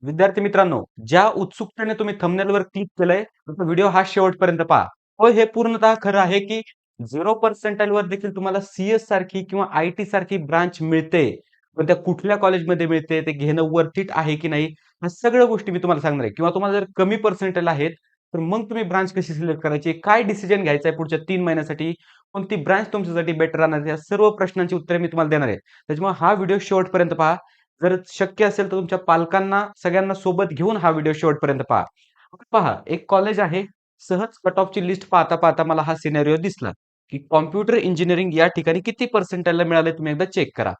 विद्यार्थी मित्रांनो, ज्या उत्सुकतेने तुम्ही थंबनेलवर क्लिक केलंय, तुमचा व्हिडिओ हा शेवटपर्यंत पहा. हो, हे पूर्णतः खरं आहे, की 0 पर्सेंटाइलवर देखील तुम्हाला सीएस सारखी किंवा आय-टी सारखी ब्रांच मिळते. पण त्या कुठल्या कॉलेजमध्ये मिळते, ते घेणं वर्थ इट आहे की नाही, ह्या सगळ्या गोष्टी मी तुम्हाला सांगणार आहे. किंवा तुम्हाला जर कमी पर्सेंटाइल आहेत, तर मग तुम्ही ब्रांच कशी सिलेक्ट करायची, काय डिसिजन घ्यायचा आहे पुढच्या 3 महिन्यासाठी, कोणती ब्रांच तुमच्यासाठी बेटर राहणार आहे, या सर्व प्रश्नांची उत्तरे मी तुम्हाला देणार आहे. त्याच्यामुळे हा व्हिडिओ शेवटपर्यंत पहा. जर शक्य असेल तर तुमच्या पालकांना सगळ्यांना सोबत घेऊन हा व्हिडिओ शेवटपर्यंत पहा. पहा, एक कॉलेज आहे. सहज कट ऑफची लिस्ट पाहता पाहता मला हा सिनेरिओ दिसला, की कॉम्प्युटर इंजिनिअरिंग या ठिकाणी किती पर्सेंटाइलला मिळाले तुम्ही एकदा चेक करा.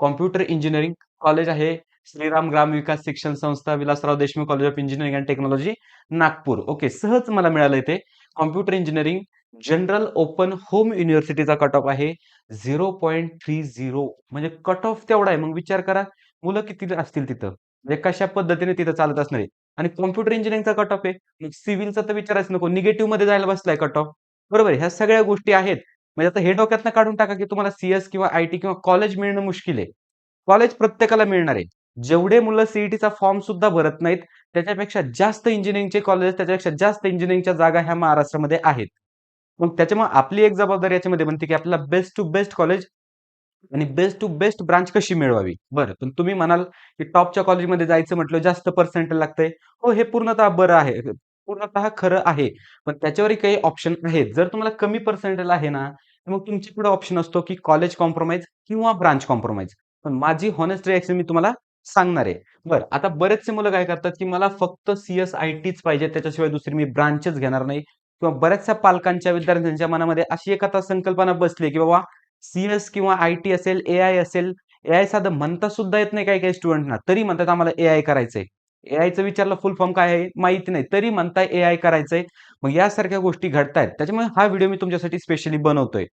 कॉम्प्युटर इंजिनिअरिंग कॉलेज आहे श्रीराम ग्राम विकास शिक्षण संस्था, Vilasrao Deshmukh college of engineering and technology, Nagpur. Okay, सहज मला मिळालं ते. Computer engineering general open home युनिव्हर्सिटीचा कट ऑफ आहे 0.30. म्हणजे कट ऑफ तेवढा आहे. मग विचार करा मुलं किती असतील तिथं? म्हणजे कशा पद्धतीने तिथं चालत असणार आहे. आणि कॉम्प्युटर इंजिनिअरिंगचा कट ऑफ आहे. मग सिव्हिलचा तर विचारायच नको. निगेटिव्हमध्ये जायला बसलाय कट ऑफ. बरोबर आहे. ह्या सगळ्या गोष्टी आहेत. म्हणजे आता हे डोक्यातनं काढून टाका, की तुम्हाला सीएस किंवा आयटी किंवा कॉलेज मिळणं मुश्किल आहे. कॉलेज प्रत्येकाला मिळणार आहे. जेवढे मुलं सीईटीचा फॉर्म सुद्धा भरत नाहीत, त्याच्यापेक्षा जास्त इंजिनिअरिंगचे कॉलेज, त्याच्यापेक्षा जास्त इंजिनिअरिंगच्या जागा ह्या महाराष्ट्रामध्ये आहेत. मग त्याच्यामुळे आपली एक जबाबदारी याच्यामध्ये बनते, की आपल्याला बेस्ट टू बेस्ट कॉलेज आणि बेस्ट टू बेस्ट ब्रांच कशी मिळवावी. बरं, पण तुम्ही म्हणाल, की टॉपच्या कॉलेजमध्ये जायचं म्हटलं जास्त पर्सेंटाइल लागतंय. हो, हे पूर्णतः बरं आहे. पूर्णतः खरं आहे. पण त्याच्यावरही काही ऑप्शन आहेत. जर तुम्हाला कमी पर्सेंटाइल आहे ना, तर मग तुमच्याकडे ऑप्शन असतो, की कॉलेज कॉम्प्रोमाईज किंवा ब्रांच कॉम्प्रोमाईज. पण माझी हॉनेस्ट रिएक्शन मी तुम्हाला सांगणार आहे. बरं, आता बरेचसे मुलं काय करतात, की मला फक्त सीएस, आयटीच पाहिजे, त्याच्याशिवाय दुसरी मी ब्रांचच घेणार नाही. किंवा बऱ्याचशा पालकांच्या, विद्यार्थ्यांच्या मनामध्ये अशी एक आता संकल्पना बसली, की बाबा सीएस किंवा आयटी असेल, एआय असेल. एआय साधं म्हणता सुद्धा येत नाही काही-काही स्टुडंटना. तरी म्हणतात आम्हाला एआय करायचंय. एआयचं विचारलं फुल फॉर्म काय आहे? माहिती नाही. तरी म्हणताय एआय करायचंय. मग यासारख्या गोष्टी घडतायत. त्याच्यामुळे हा व्हिडिओ मी तुमच्यासाठी स्पेशली बनवतोय.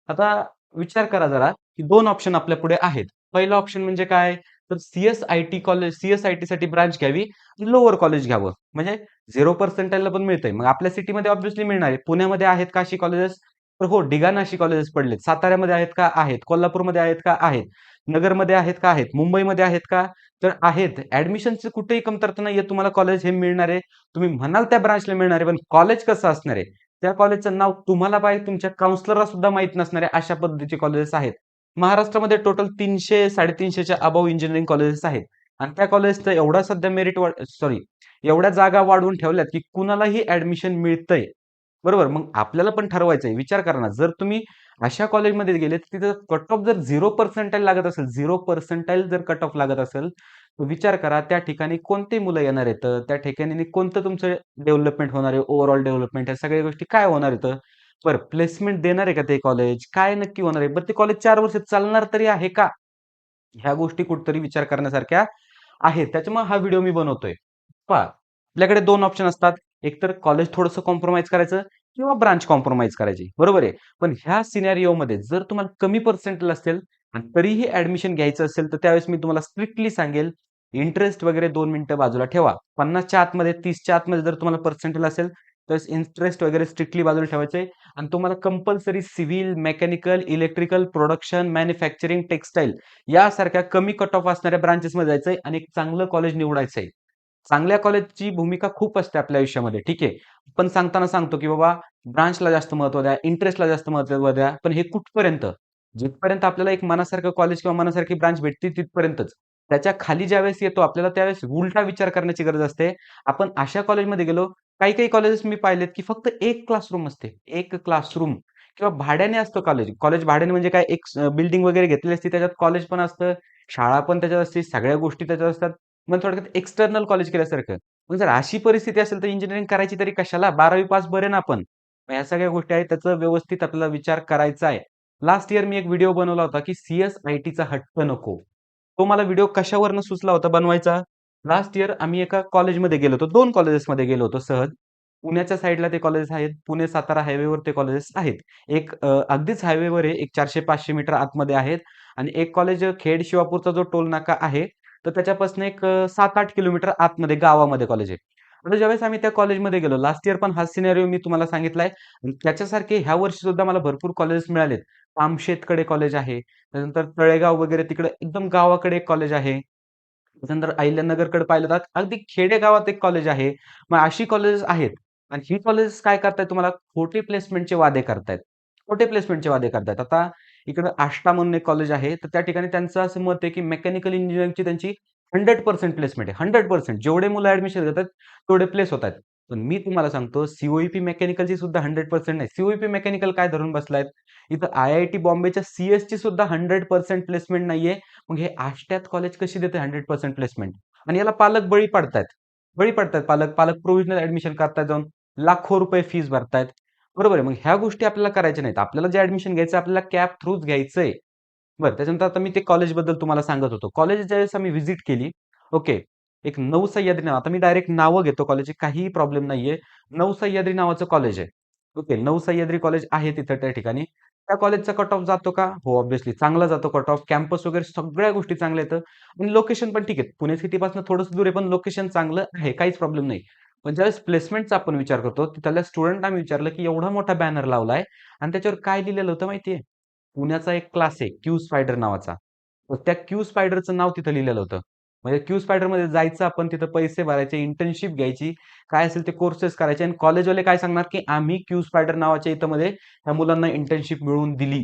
आता विचार करा जरा, की 2 ऑप्शन आपल्यापुढे आहेत. पहिला ऑप्शन म्हणजे काय? तर सीएस-आयटी कॉलेज, सीएस-आयटीसाठी ब्रांच घ्यावी, लोअर कॉलेज घ्यावं. म्हणजे 0 पर्सेंटाइलला पण मिळतंय. मग आपल्या सिटीमध्ये ऑब्व्हियसली मिळणार आहे. पुण्यामध्ये आहेत का अशी कॉलेजेस? तर हो, ढिगाण अशी कॉलेजेस पडलेत. साताऱ्यामध्ये आहेत का? आहेत. कोल्हापूरमध्ये आहेत का? आहेत. नगरमध्ये आहेत का? आहेत. मुंबईमध्ये आहेत का? तर आहेत. ॲडमिशनची कुठेही कमतरता नाहीये. तुम्हाला कॉलेज हे मिळणार आहे. तुम्ही म्हणाल त्या ब्रांचला मिळणार आहे. पण कॉलेज कसं असणार आहे? त्या कॉलेजचं नाव तुम्हाला पाहिजे, तुमच्या काउन्सिलरला सुद्धा माहीत नसणार आहे, अशा पद्धतीचे कॉलेजेस आहेत. महाराष्ट्रामध्ये टोटल 300-350च्या अबोव्ह इंजिनिअरिंग कॉलेजेस आहेत. आणि त्या कॉलेजचं एवढा सध्या एवढ्या जागा वाढवून ठेवल्यात, की कुणालाही ॲडमिशन मिळतंय. बरोबर. मग आपल्याला पण ठरवायचंय. विचार करा ना, जर तुम्ही अशा कॉलेजमध्ये गेले, तर तिथं कट ऑफ जर 0 पर्सेंटाइल लागत असेल, 0 पर्सेंटाइल जर कट ऑफ लागत असेल, तर विचार करा त्या ठिकाणी कोणती मुलं येणार आहेत? त्या ठिकाणी कोणतं तुमचं डेव्हलपमेंट होणार आहे? ओव्हरऑल डेव्हलपमेंट, ह्या सगळ्या गोष्टी काय होणार आहेत? बरं, प्लेसमेंट देणार आहे का ते कॉलेज? काय नक्की होणार आहे? बरं, ते कॉलेज 4 वर्ष चालणार तरी आहे का? ह्या गोष्टी कुठेतरी विचार करण्यासारख्या आहेत. त्याच्यामुळे हा व्हिडिओ मी बनवतोय. पहा, आपल्याकडे 2 ऑप्शन असतात. एकतर कॉलेज थोडंसं कॉम्प्रोमाईज करायचं किंवा ब्रांच कॉम्प्रोमाईज करायची. बरोबर आहे. पण ह्या सिनेरिओमध्ये जर तुम्हाला कमी पर्सेंटाइल असेल आणि तरीही ॲडमिशन घ्यायचं असेल, तर त्यावेळेस मी तुम्हाला स्ट्रिक्टली सांगेल, इंटरेस्ट वगैरे 2 मिनिटं बाजूला ठेवा. 50च्या आतमध्ये, 30च्या आतमध्ये जर तुम्हाला पर्सेंटाइल असेल, तर इंटरेस्ट वगैरे स्ट्रिक्टली बाजूला ठेवायचं आहे आणि तुम्हाला compulsory civil, mechanical, electrical, production, manufacturing, textile यासारख्या कमी कट ऑफ असणाऱ्या ब्रांचेसमध्ये जायचंय आणि एक चांगलं कॉलेज निवडायचंय. चांगल्या कॉलेजची भूमिका खूप असते आपल्या आयुष्यामध्ये, ठीक आहे. पण सांगताना सांगतो, की बाबा ब्रांचला जास्त महत्त्व द्या, इंटरेस्टला जास्त महत्त्व द्या. पण हे कुठपर्यंत? जिथपर्यंत आपल्याला एक मनासारखं कॉलेज किंवा मनासारखी ब्रांच भेटते तिथपर्यंतच. त्याच्या खाली ज्यावेळेस येतो आपल्याला त्यावेळेस उलटा विचार करण्याची गरज असते. आपण अशा कॉलेजमध्ये गेलो, काही-काही कॉलेजेस मी पाहिलेत, की फक्त एक क्लासरूम असते. एक क्लासरूम किंवा भाड्याने असतं कॉलेज. कॉलेज भाड्याने म्हणजे काय एक बिल्डिंग वगैरे घेतलेली असते, त्याच्यात कॉलेज पण असतं, शाळा पण त्याच्यात असते, सगळ्या गोष्टी त्याच्यात असतात. मग थोडक्यात एक्सटर्नल कॉलेज केल्यासारखं. मग जर अशी परिस्थिती असेल, तर इंजिनिअरिंग करायची तरी कशाला? 12वी पास बरे ना आपण. मग ह्या सगळ्या गोष्टी आहेत, त्याचा व्यवस्थित आपल्याला विचार करायचा आहे. लास्ट इयर मी एक व्हिडिओ बनवला होता, की सीएस आयटीचा हट्ट नको. तो मला व्हिडिओ कशावरनं सुचला होता बनवायचा? लास्ट इयर आम्ही एका कॉलेजमध्ये गेलो होतो. 2 कॉलेजेसमध्ये गेलो होतो सहज. पुण्याच्या साइडला ते कॉलेज आहेत. पुणे-सातारा हायवेवर ते कॉलेजेस आहेत. एक अगदीच हायवेवर आहे. एक 400-500 मीटर आतमध्ये आहेत आणि एक कॉलेज खेड शिवापूरचा जो टोल नाका आहे, तर त्याच्यापासून एक 7-8 किलोमीटर आतमध्ये गावामध्ये कॉलेज आहे. आता ज्यावेळेस आम्ही त्या कॉलेजमध्ये गेलो, लास्ट इयर पण हा सिनेरिओ मी तुम्हाला सांगितलाय. आणि त्याच्यासारखे ह्या वर्षी सुद्धा मला भरपूर कॉलेजेस मिळालेत. कामशेतकडे कॉलेज आहे. त्यानंतर तळेगाव वगैरे तिकडे एकदम गावाकडे एक कॉलेज आहे. त्याच्यानंतर अहिल्यानगरकडे पाहिलं तर अगदी खेडेगावात एक कॉलेज आहे. मग अशी कॉलेजेस आहेत आणि ही कॉलेजेस काय करतायत तुम्हाला खोटे प्लेसमेंटचे वादे करतायत. खोटे प्लेसमेंटचे वादे करतायत. आता इकडं आष्टा म्हणून एक कॉलेज आहे. तर त्या ठिकाणी त्यांचं असं मत आहे, की मेकॅनिकल इंजिनिअरिंगची त्यांची 100% प्लेसमेंट आहे. 100% जेवढे मुलं ॲडमिशन घेतात तेवढे प्लेस होतायत. पण मी तुम्हाला सांगतो मेकॅनिकलची सुद्धा 100% नाही. मेकॅनिकल काय धरून बसलायत? इथं IIT बॉम्बेच्या CSची सुद्धा 100% प्लेसमेंट नाहीये. मग हे आष्ट्यात कॉलेज कशी देते 100% प्लेसमेंट? आणि याला पालक बळी पडतायत. बळी पडतायत पालक. पालक प्रोव्हिजनल ॲडमिशन करतायत जाऊन. लाखो रुपये फीस भरतायत. बरोबर आहे. मग ह्या गोष्टी आपल्याला करायच्या नाहीत. आपल्याला जे ॲडमिशन घ्यायचं आपल्याला कॅप थ्रूच घ्यायचंय. बरं त्याच्यानंतर आता मी ते कॉलेजबद्दल तुम्हाला सांगत होतो. कॉलेज ज्यावेळेस आम्ही व्हिजिट केली, ओके. एक नवसह्याद्री नाव आता मी डायरेक्ट नावं घेतो कॉलेजची काहीही प्रॉब्लेम नाहीये. नवसह्याद्री नावाचं कॉलेज आहे. ओके. नवसह्याद्री कॉलेज आहे तिथं त्या ठिकाणी. त्या कॉलेजचा कट ऑफ जातो का? हो, ऑब्व्हियसली चांगला जातो कट ऑफ. कॅम्पस वगैरे सगळ्या गोष्टी चांगल्या आहेत आणि लोकेशन पण ठीक आहे. पुणे सिटीपासून थोडंसं दूर आहे, पण लोकेशन चांगलं आहे. काहीच प्रॉब्लेम नाही. पण ज्यावेळेस प्लेसमेंटचा आपण विचार करतो, तिथल्या स्टुडंटला आम्ही विचारलं, की एवढा मोठा बॅनर लावलाय आणि त्याच्यावर काय लिहिलेलं होतं माहिती पुण्याचा एक क्लास आहे क्यू स्पायडर नावाचा. तर त्या क्यू स्पायडरचं नाव तिथं लिहिलेलं होतं. म्हणजे क्यू स्पायडरमध्ये जायचं आपण तिथं पैसे भरायचे, इंटर्नशिप घ्यायची, काय असेल ते कोर्सेस करायचे आणि कॉलेजवाले काय सांगणार, की आम्ही क्यू स्पायडर नावाच्या इथं मध्ये ह्या मुलांना इंटर्नशिप मिळवून दिली.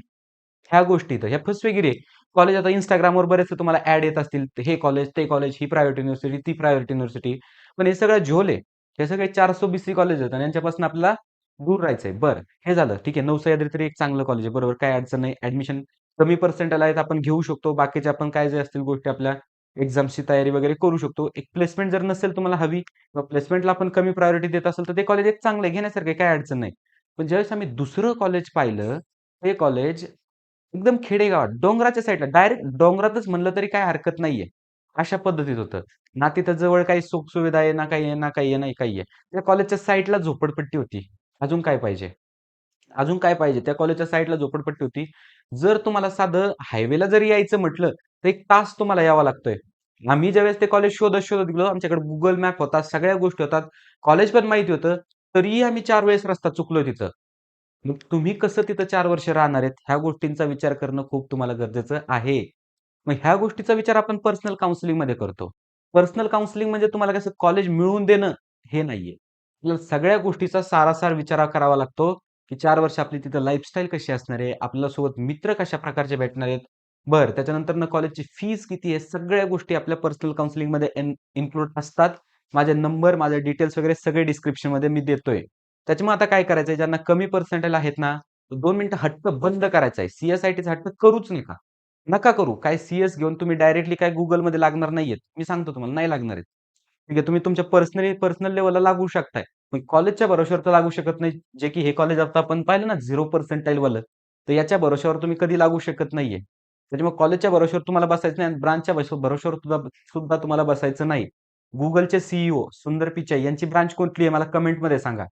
ह्या गोष्टी इथं, ह्या फसवेगिरी आहे. कॉलेज आता Instagramवर बरेचसे तुम्हाला ॲड येत असतील. हे कॉलेज, ते कॉलेज, ही प्रायव्हेट युनिव्हर्सिटी, ती प्रायव्हेट युनिव्हर्सिटी. पण हे सगळं झोल आहे. हे सगळे 420 कॉलेज आहेत आणि यांच्यापासून आपल्याला दूर राहायचंय. बरं, हे झालं. ठीक आहे. नवसह्याद्री तरी एक चांगलं कॉलेज आहे. बरोबर, काही अडचण नाही. ॲडमिशन कमी पर्सेंटाइल आहेत, आपण घेऊ शकतो. बाकीचे आपण काय जे असतील गोष्टी आपल्या एक्झाम्सची तयारी वगैरे करू शकतो. एक प्लेसमेंट जर नसेल तुम्हाला हवी किंवा प्लेसमेंटला आपण कमी प्रायोरिटी देत असेल, तर ते कॉलेज एक चांगलं आहे, घेण्यासारखं आहे, काही अडचण नाही. पण ज्यावेळेस आम्ही दुसरं कॉलेज पाहिलं, ते कॉलेज एकदम खेडेगावात, डोंगराच्या साईडला, डायरेक्ट डोंगरातच म्हणलं तरी काही हरकत नाहीये. अशा पद्धतीत होतं. ना तिथं जवळ काही सुखसुविधा आहे, ना काही आहे, ना काही आहे, नाही काही आहे. त्या कॉलेजच्या साईडला झोपडपट्टी होती. अजून काय पाहिजे? अजून काय पाहिजे? त्या कॉलेजच्या साईडला झोपडपट्टी होती. जर तुम्हाला साधं हायवेला जरी यायचं म्हटलं, तर 1 तास तुम्हाला यावा लागतोय. आम्ही ज्यावेळेस ते कॉलेज शोधत-शोधत गेलो, आमच्याकडे Google मॅप होता, सगळ्या गोष्टी होतात. कॉलेज पण माहिती होतं. तरीही आम्ही 4 वेळेस रस्ता चुकलोय तिथं. मग तुम्ही कसं तिथं 4 वर्ष राहणार आहेत? ह्या गोष्टींचा विचार करणं खूप तुम्हाला गरजेचं आहे. मग ह्या गोष्टीचा विचार आपण पर्सनल काउन्सिलिंगमध्ये करतो. पर्सनल काउन्सिलिंग म्हणजे तुम्हाला कसं कॉलेज मिळवून देणं हे नाहीये. आपल्याला सगळ्या गोष्टीचा सारासार विचार करावा लागतो, की 4 वर्ष आपली तिथं लाईफस्टाईल कशी असणार आहे? आपल्या सोबत मित्र कशा प्रकारचे भेटणार आहेत? बरं, त्याच्यानंतरनं कॉलेजची फीस किती आहे? सगळ्या गोष्टी आपल्या पर्सनल काउन्सिलिंगमध्ये इन्क्लूड असतात. माझे नंबर, माझे डिटेल्स वगैरे सगळे डिस्क्रिप्शनमध्ये मी देतोय. त्याच्यामुळे आता काय करायचंय, ज्यांना कमी पर्सेंटाइल आहेत ना, 2 मिनिटं हट्ट बंद करायचा आहे. सी-एस-आय-टीचा हट्ट करूच नका. नका करू. काय सी-एस घेऊन तुम्ही डायरेक्टली काय Googleमध्ये लागणार नाहीयेत. मी सांगतो तुम्हाला नाही लागणार आहेत. ठीक आहे. तुम्ही तुमच्या पर्सनल लेव्हलला लागू शकताय. पण कॉलेजच्या भरोश्यावर तर लागू शकत नाही. जे की हे कॉलेज आता आपण पाहिलं ना 0 पर्सेंटाइल वालं. तर याच्या भरोश्यावर तुम्ही कधी लागू शकत नाहीये. त्याच्यामुळे कॉलेजच्या भरोश्यावर तुम्हाला बसायचं नाही आणि ब्रांचच्या भरोश्यावर सुद्धा सुद्धा तुम्हाला बसायचं नाही. Googleचे सीईओ सुंदर पिचाई यांची ब्रांच कुठली आहे मला कमेंटमध्ये सांगा.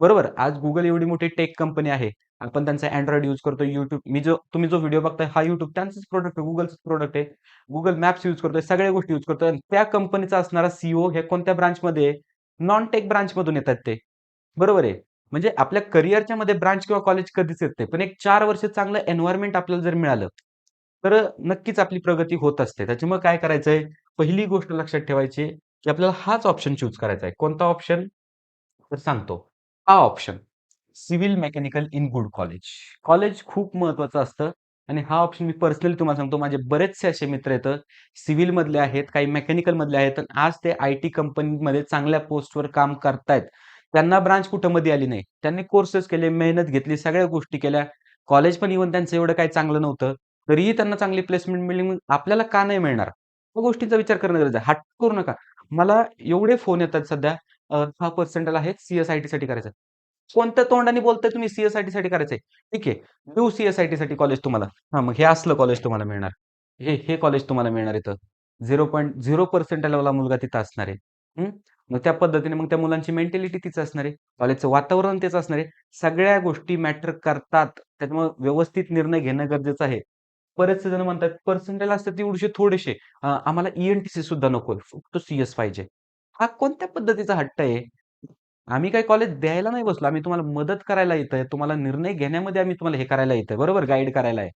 बरोबर. आज Google एवढी मोठी टेक कंपनी आहे. आपण त्यांचा Android यूज करतो. YouTube तुम्ही जो व्हिडिओ बघताय हा YouTube त्यांचंच प्रॉडक्ट आहे. Googleचंच प्रॉडक्ट आहे. Google मॅप्स यूज करतोय. सगळ्या गोष्टी यूज करतोय. आणि त्या कंपनीचा असणारा सीईओ हे कोणत्या ब्रांचमध्ये आहे? नॉन टेक ब्रांचमधून येतात ते. बरोबर आहे. म्हणजे आपल्या करिअरच्या मध्ये ब्रांच किंवा कॉलेज कधीच येत नाही. पण एक 4 वर्ष चांगलं एन्व्हायर्नमेंट आपल्याला जर मिळालं, तर नक्कीच आपली प्रगती होत असते. त्याच्यामुळे काय करायचंय? पहिली गोष्ट लक्षात ठेवायची, की आपल्याला हाच ऑप्शन चूज करायचा आहे. कोणता ऑप्शन? तर सांगतो. हा option civil mechanical in good college. College खूप महत्वाचं असतं आणि हा ऑप्शन मी पर्सनली तुम्हाला सांगतो. माझे बरेचसे असे मित्र आहेत, सिव्हिल मधले आहेत, काही मेकॅनिकल मधले आहेत आणि आज ते आय-टी कंपनीमध्ये चांगल्या पोस्टवर काम करतायत. त्यांना ब्रांच कुठं मध्ये आली नाही. त्यांनी कोर्सेस केले, मेहनत घेतली, सगळ्या गोष्टी केल्या. कॉलेज पण इव्हन त्यांचं एवढं काही चांगलं नव्हतं. तरीही त्यांना चांगली प्लेसमेंट मिळली. मग आपल्याला का नाही मिळणार? या गोष्टींचा विचार करणं गरजेचं आहे. हट्ट करू नका. मला एवढे फोन येतात सध्या 6 पर्सेंटाइल आहे, सी-एस-आय-टीसाठी करायचं. कोणत्या तोंडाने बोलताय तुम्ही सी-एस-आय-टीसाठी करायचंय? ठीक आहे. देऊ सी-एस-आय-टीसाठी कॉलेज तुम्हाला. हां, मग हे असलं कॉलेज तुम्हाला मिळणार. हे कॉलेज तुम्हाला मिळणार इथं. 0.0 पर्सेंटाइलवाला मुलगा तिथं असणार आहे. हं. मग त्या पद्धतीने मग त्या मुलांची मेंटॅलिटी तीच असणार आहे. कॉलेजचं वातावरण तेच असणार आहे. सगळ्या गोष्टी मॅटर करतात. त्याच्यामुळे व्यवस्थित निर्णय घेणं गरजेचं आहे. बरेचसे जण म्हणतात पर्सेंटाइल असतात तेवढेशे थोडेसे. आम्हाला ई सुद्धा नकोय. फक्त सी-एस पाहिजे. हा कोणत्या पद्धतीचा हट्ट आहे? आम्ही काही कॉलेज द्यायला नाही बसलो. आम्ही तुम्हाला मदत करायला इथं तुम्हाला निर्णय घेण्यामध्ये आम्ही तुम्हाला हे करायला येतोय. बरोबर? गाईड करायला आहे.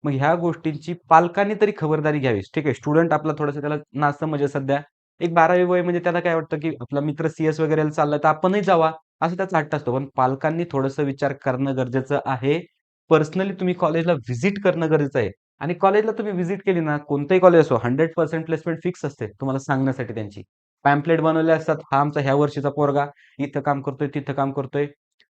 मग ह्या गोष्टींची पालकांनी तरी खबरदारी घ्यावी. ठीक आहे, स्टुडंट आपला थोडंसं त्याला नासमज आहे सध्या. एक 12वी वय म्हणजे त्याला काय वाटतं, की आपला मित्र सीएस वगैरेला चाललाय तर आपणही जावा, असं त्याचा हट्ट असतो. पण पालकांनी थोडंसं विचार करणं गरजेचं आहे. पर्सनली तुम्ही कॉलेजला व्हिजिट करणं गरजेचं आहे. आणि कॉलेजला तुम्ही व्हिजिट केली ना, कोणतंही कॉलेज असो 100% प्लेसमेंट फिक्स असते तुम्हाला सांगण्यासाठी त्यांची. पॅम्पलेट बनवले असतात, हा आमचा ह्या वर्षीचा पोरगा इथं काम करतोय, तिथं काम करतोय.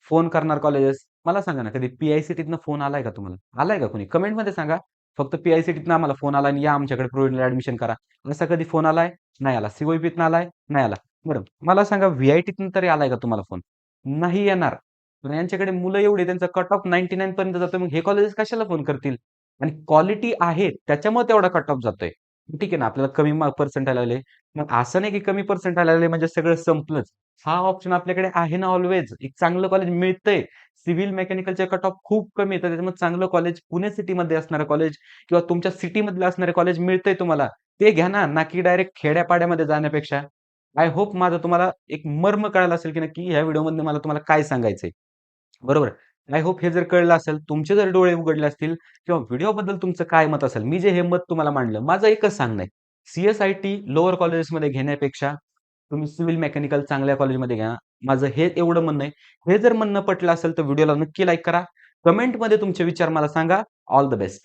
फोन करणार कॉलेजेस. मला सांगा ना, कधी पी-आय-सी-टीतनं फोन आलाय का तुम्हाला? आलाय का कोणी? कमेंटमध्ये सांगा. फक्त पी-आय-सी-टीतनं आम्हाला फोन आला आणि या आमच्याकडे प्रोव्हिजनल ॲडमिशन करा. असा कधी फोन आलाय? नाही आला. सी-ओ-ई-पीतनं आलाय? नाही आला. बरं, मला सांगा व्ही-आय-टीतनं तरी आलाय का तुम्हाला फोन? नाही येणार. पण यांच्याकडे मुलं एवढे त्यांचा कट ऑफ 99 पर्यंत जातोय. मग हे कॉलेजेस कशाला फोन करतील? आणि क्वालिटी आहे त्याच्यामुळे तेवढा कट ऑफ जातोय. ठीक आहे ना, आपल्याला कमी पर्सेंटाइल आले. मग असं नाही की कमी पर्सेंटाइल आले म्हणजे सगळं संपलंच. हा ऑप्शन आपल्याकडे आहे ना ऑल्वेज. एक चांगलं कॉलेज मिळतंय. सिव्हिल मेकॅनिकलचे कट ऑफ खूप कमी येतात. त्याच्यामुळे चांगलं कॉलेज पुणे सिटीमध्ये असणारं कॉलेज किंवा तुमच्या सिटीमधलं असणारं कॉलेज मिळतंय तुम्हाला. ते घ्या ना, ना की डायरेक्ट खेड्यापाड्यामध्ये जाण्यापेक्षा. आय होप माझं तुम्हाला एक मर्म कळालं असेल की नक्की ह्या व्हिडिओमधनं मला तुम्हाला काय सांगायचंय. बरोबर. आय होप हे जर कळलं असेल, तुमचे जर डोळे उघडले असतील किंवा व्हिडिओबद्दल तुमचं काय मत असेल, मी जे हे मत तुम्हाला मांडलं, माझं एकच सांगणं आहे. सी-एस-आय-टी लोअर कॉलेजेसमध्ये घेण्यापेक्षा तुम्ही सिव्हिल मेकॅनिकल चांगल्या कॉलेजमध्ये घ्या. माझं हे एवढं म्हणणं आहे. हे जर म्हणणं पटलं असेल तर व्हिडिओला नक्की लाईक करा. कमेंटमध्ये तुमचे विचार मला सांगा. All the best.